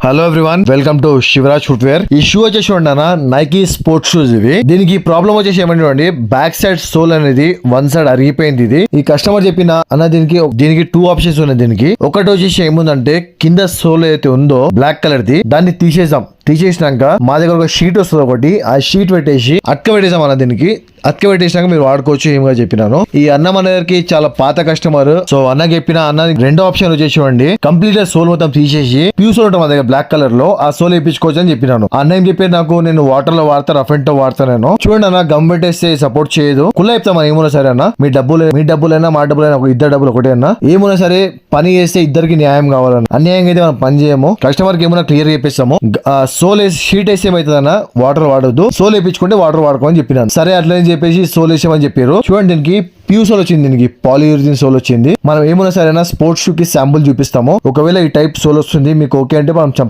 Hello everyone, welcome to Shivraj footwear. ఈ shoe వచ్చేసి అన్న నైకీ స్పోర్ట్స్ షూస్ ఇవి. దీనికి ప్రాబ్లం వచ్చేసి ఏమంటే బ్యాక్ సైడ్ సోల్ అనేది వన్ సైడ్ అరిగిపోయింది. ఇది ఈ కస్టమర్ చెప్పిన అన్న దీనికి 2 ఆప్షన్స్ ఉన్నాయి. దీనికి ఒకటి వచ్చేసి ఏముందంటే కింద సోల్ ఏదైతే ఉందో బ్లాక్ కలర్ ది దాన్ని తీసేసినాక మా దగ్గర ఒక షీట్ వస్తుంది ఒకటి, ఆ షీట్ పెట్టేసి అట్క పెట్టేసాం అన్న. దీనికి అట్క పెట్టేసినాక మీరు వాడుకోవచ్చు ఏమిగా చెప్పినాను. ఈ అన్న మన దగ్గరికి చాలా పాత కస్టమర్. సో అన్న చెప్పిన అన్న రెండో ఆప్షన్ వచ్చేసి ఇవ్వండి, కంప్లీట్ గా సోల్ మొత్తం తీసేసి ప్యూర్ సోల్ ఉంటుంది మా దగ్గర బ్లాక్ కలర్ లో, ఆ సోల్ వేయించుకోవచ్చు అని చెప్పినాను. అన్న ఏం చెప్పారు నాకు, నేను వాటర్ లో వాడతా, రఫ్ అండ్ టఫ్ వాడతా. నేను చూడండి అన్న, గమ్ పెట్టేస్తే సపోర్ట్ చేయదు. కుల్ల చెప్తాం మనం ఏమున్నా సరే అన్న, మీ డబ్బులైనా మా డబ్బులైనా ఇద్దరు డబ్బులు ఒకటే అన్న. ఏమున్నా సరే పని చేస్తే ఇద్దరికి న్యాయం కావాలన్న. అన్యాయంగా అయితే మనం పని చేయము. కస్టమర్ కి ఏమన్నా క్లియర్ చెప్పేస్తాము. సోల్ వేసి షీట్ వేసి ఏమైతుంది అన్న, వాటర్ వాడొద్దు, సోల్ వేయించుకుంటే వాటర్ వాడుకోమని చెప్పినాను. సరే అట్లా అని చెప్పేసి సోల్ వేసామని చెప్పారు. చూడండి దీనికి ప్యూర్ సోల్ వచ్చింది, దీనికి పాలియూరిథిన్ సోల్ వచ్చింది. మనం ఏమున్నా సరే స్పోర్ట్స్ షూ కి శాంపుల్ చూపిస్తాము. ఒకవేళ ఈ టైప్ సోల్ వస్తుంది మీకు ఓకే అంటే మనం